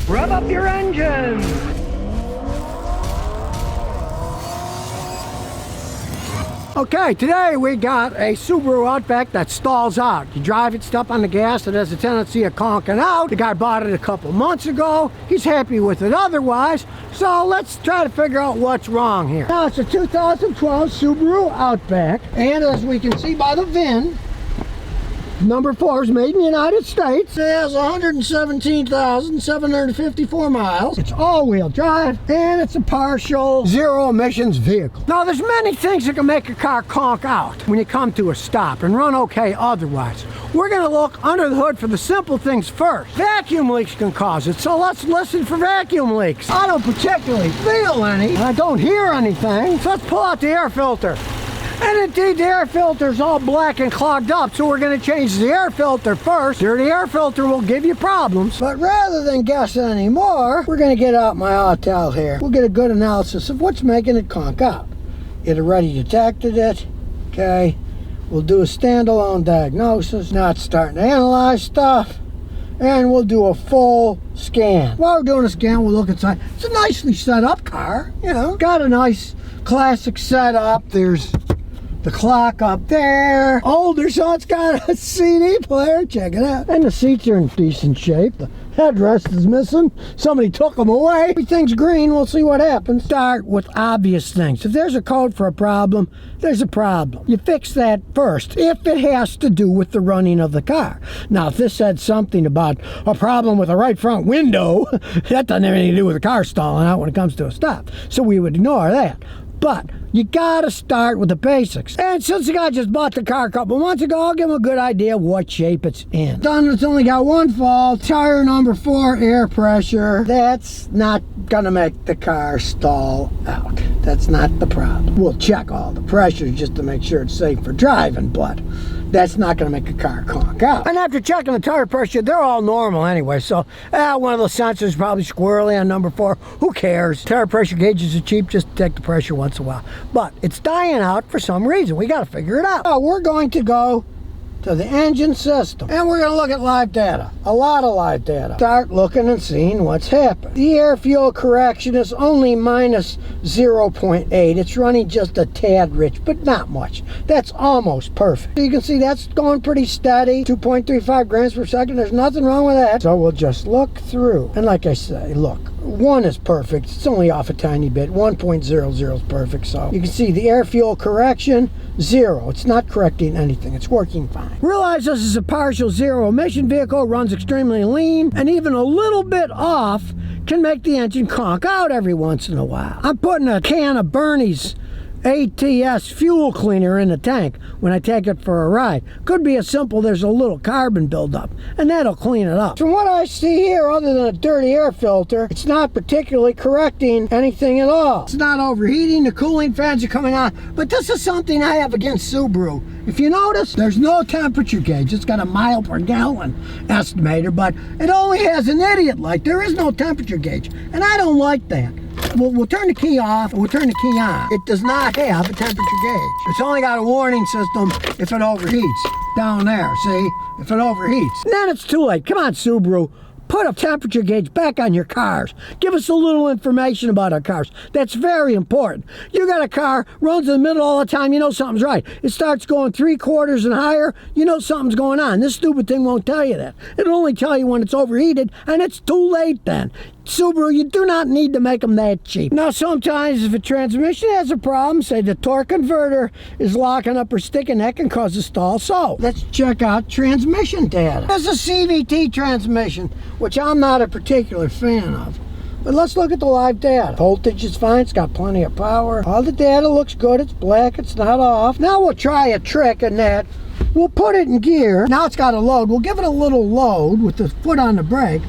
Rev up your engines. Okay, today we got a Subaru Outback that stalls out. You drive it, step on the gas, it has a tendency of conking out. The guy bought it a couple months ago. He's happy with it otherwise. So let's try to figure out what's wrong here. Now it's a 2012 Subaru Outback, and as we can see by the VIN, number 4 is made in the United States. It has 117,754 miles. It's all-wheel drive, and it's a partial zero-emissions vehicle. Now, there's many things that can make a car conk out when you come to a stop and run okay otherwise. We're going to look under the hood for the simple things first. Vacuum leaks can cause it, so let's listen for vacuum leaks. I don't particularly feel any, and I don't hear anything, so let's pull out the air filter. And indeed, the air filter's all black and clogged up, so we're going to change the air filter first. Dirty air filter will give you problems. But rather than guess anymore, we're going to get out my Autel here. We'll get a good analysis of what's making it conk out. It already detected it. Okay. We'll do a standalone diagnosis. Now it's starting to analyze stuff. And we'll do a full scan. While we're doing a scan, we'll look inside. It's a nicely set up car. You know, got a nice classic setup. There's the clock up there. Older, so it's got a CD player. Check it out. And the seats are in decent shape. The headrest is missing. Somebody took them away. Everything's green. We'll see what happens. Start with obvious things. If there's a code for a problem, there's a problem. You fix that first, if it has to do with the running of the car. Now, if this said something about a problem with the right front window, that doesn't have anything to do with the car stalling out when it comes to a stop. So we would ignore that. But you gotta start with the basics. And since the guy just bought the car a couple months ago, I'll give him a good idea of what shape it's in. It's only got one fault. Tire number 4, air pressure. That's not gonna make the car stall out. That's not the problem. We'll check all the pressures just to make sure it's safe for driving, but that's not going to make a car conk out. And after checking the tire pressure, they're all normal anyway. So one of those sensors is probably squirrely on number 4. Who cares? Tire pressure gauges are cheap. Just detect the pressure once in a while. But it's dying out for some reason. We got to figure it out. So we're going to go to the engine system, and we're going to look at live data. A lot of live data. Start looking and seeing what's happened. The air fuel correction is only minus 0.8. It's running just a tad rich, but not much. That's almost perfect. You can see that's going pretty steady. 2.35 grams per second. There's nothing wrong with that. So we'll just look through. And like I say, look, 1 is perfect. It's only off a tiny bit. 1.00 is perfect. So you can see the air fuel correction, 0. It's not correcting anything. It's working fine. Realize this is a partial zero emission vehicle, runs extremely lean, and even a little bit off can make the engine conk out every once in a while. I'm putting a can of Bernie's ATS fuel cleaner in the tank when I take it for a ride. Could be as simple, there's a little carbon buildup, and that'll clean it up. From what I see here, other than a dirty air filter, it's not particularly correcting anything at all. It's not overheating, the cooling fans are coming on, but this is something I have against Subaru. If you notice, there's no temperature gauge. It's got a mile per gallon estimator, but it only has an idiot light. There is no temperature gauge, and I don't like that. We'll turn the key off, and we'll turn the key on. It does not have a temperature gauge. It's only got a warning system if it overheats. Down there, see? If it overheats. Then it's too late. Come on, Subaru. Put a temperature gauge back on your cars. Give us a little information about our cars. That's very important. You got a car, runs in the middle all the time, you know something's right. It starts going 3/4 and higher, you know something's going on. This stupid thing won't tell you that. It'll only tell you when it's overheated, and it's too late then. Subaru, you do not need to make them that cheap. Now, sometimes if a transmission has a problem, say the torque converter is locking up or sticking, that can cause a stall. So, let's check out transmission data. There's a CVT transmission, which I'm not a particular fan of. But let's look at the live data. Voltage is fine, it's got plenty of power. All the data looks good, it's black, it's not off. Now we'll try a trick in that. We'll put it in gear. Now it's got a load. We'll give it a little load with the foot on the brake,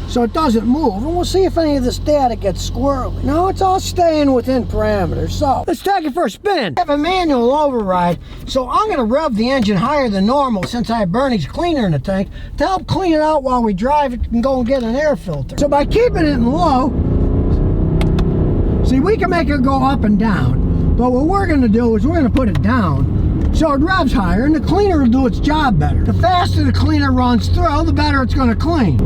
so it doesn't move, and we'll see if any of this data gets squirrely. No, it's all staying within parameters. So let's take it for a spin. I have a manual override, so I'm going to rev the engine higher than normal since I have Bernie's cleaner in the tank to help clean it out while we drive it and go and get an air filter. So by keeping it in low, see, we can make it go up and down, but what we're going to do is we're going to put it down so it revs higher and the cleaner will do its job better. The faster the cleaner runs through, the better it's going to clean.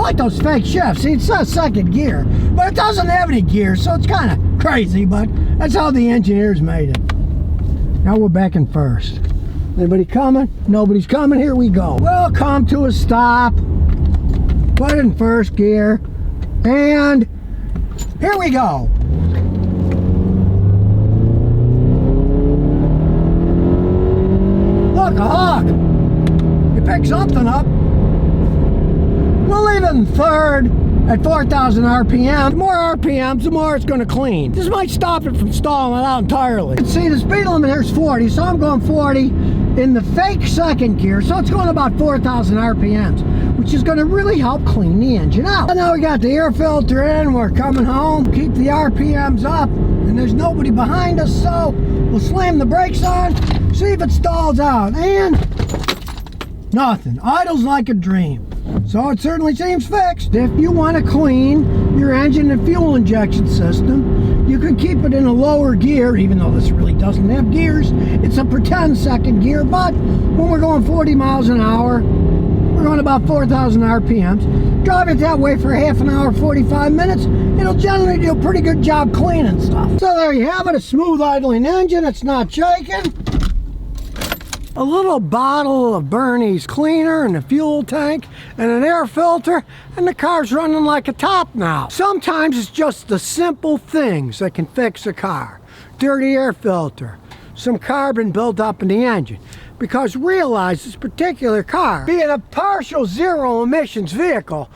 like those fake shifts. See, it says second gear, but it doesn't have any gears, so it's kind of crazy, but that's how the engineers made it. Now we're back in first. Anybody coming? Nobody's coming. Here we go. We'll come to a stop. Put it in first gear. And here we go. Look, a hawk. You pick something up. We'll leave it in third at 4,000 RPM. The more RPMs, the more it's going to clean. This might stop it from stalling out entirely. See, the speed limit here is 40, so I'm going 40 in the fake second gear, so it's going about 4,000 RPMs, which is going to really help clean the engine out. And now we got the air filter in, we're coming home, keep the RPMs up, and there's nobody behind us, so we'll slam the brakes on, see if it stalls out, and nothing. Idles like a dream. So it certainly seems fixed. If you want to clean your engine and fuel injection system, you can keep it in a lower gear, even though this really doesn't have gears. It's a pretend second gear, but when we're going 40 miles an hour, we're going about 4,000 RPMs. Drive it that way for half an hour, 45 minutes. It'll generally do a pretty good job cleaning stuff. So there you have it, a smooth idling engine. It's not shaking. A little bottle of Bernie's cleaner and a fuel tank and an air filter, and the car's running like a top now. Sometimes it's just the simple things that can fix a car. Dirty air filter, some carbon built up in the engine. Because realize this particular car, being a partial zero emissions vehicle,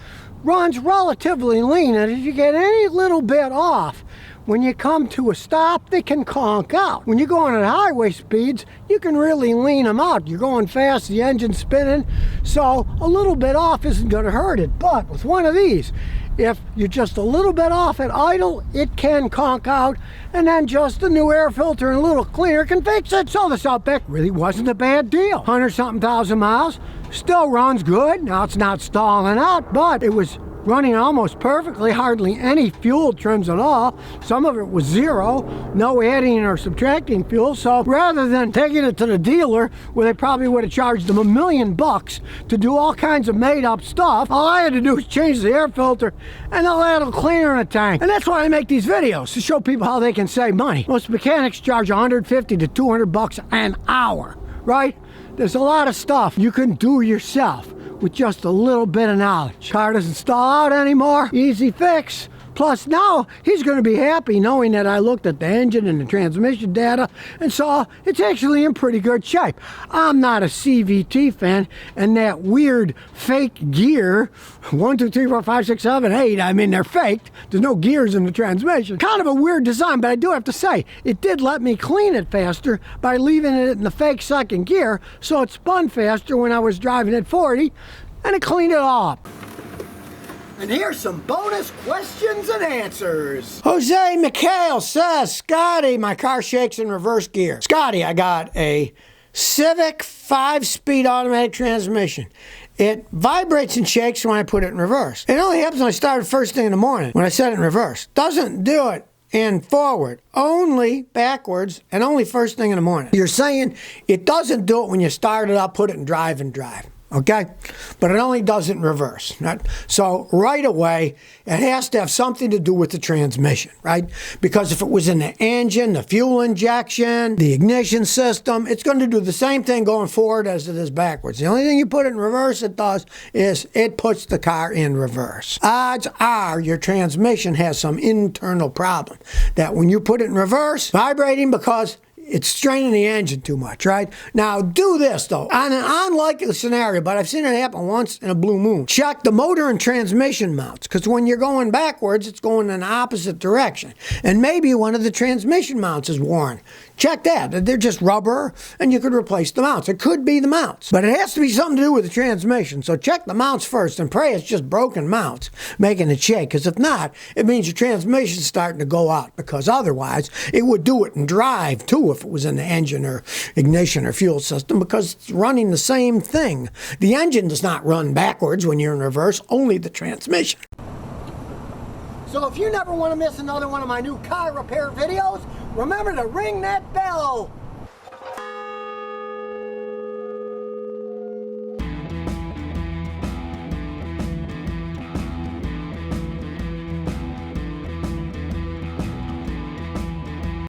runs relatively lean, and if you get any little bit off, when you come to a stop, they can conk out. When you're going at highway speeds, you can really lean them out. You're going fast, the engine's spinning, so a little bit off isn't going to hurt it. But with one of these, if you're just a little bit off at idle, it can conk out, and then just a new air filter and a little cleaner can fix it. So this Outback really wasn't a bad deal. 100-something thousand miles, still runs good. Now it's not stalling out, but it was running almost perfectly, hardly any fuel trims at all. Some of it was zero, no adding or subtracting fuel. So rather than taking it to the dealer where they probably would have charged them $1 million to do all kinds of made up stuff, all I had to do was change the air filter and a little cleaner in a tank. And that's why I make these videos, to show people how they can save money. Most mechanics charge $150 to $200 an hour, right? There's a lot of stuff you can do yourself with just a little bit of knowledge. Car doesn't stall out anymore, easy fix. Plus now, he's gonna be happy knowing that I looked at the engine and the transmission data and saw it's actually in pretty good shape. I'm not a CVT fan, and that weird fake gear, 1, 2, 3, 4, 5, 6, 7, 8, I mean, they're faked. There's no gears in the transmission. Kind of a weird design, but I do have to say, it did let me clean it faster by leaving it in the fake second gear, so it spun faster when I was driving at 40, and it cleaned it all up. And here's some bonus questions and answers. Jose McHale says, Scotty, my car shakes in reverse gear. Scotty, I got a Civic 5-speed automatic transmission. It vibrates and shakes when I put it in reverse. It only happens when I start it first thing in the morning, when I set it in reverse. Doesn't do it in forward, only backwards, and only first thing in the morning. You're saying it doesn't do it when you start it up, put it in drive and drive. Okay, but it only does it in reverse. Right? So right away, it has to have something to do with the transmission, right? Because if it was in the engine, the fuel injection, the ignition system, it's going to do the same thing going forward as it is backwards. The only thing you put it in reverse it does is it puts the car in reverse. Odds are your transmission has some internal problem that when you put it in reverse, vibrating because it's straining the engine too much, right? Now, do this, though. On an unlikely scenario, but I've seen it happen once in a blue moon. Check the motor and transmission mounts, because when you're going backwards, it's going in the opposite direction. And maybe one of the transmission mounts is worn. Check that. They're just rubber, and you could replace the mounts. It could be the mounts, but it has to be something to do with the transmission. So check the mounts first and pray it's just broken mounts making it shake, because if not, it means your transmission's starting to go out, because otherwise it would do it in drive, too, if it was in the engine or ignition or fuel system, because it's running the same thing. The engine does not run backwards when you're in reverse, only the transmission. So if you never want to miss another one of my new car repair videos, remember to ring that bell.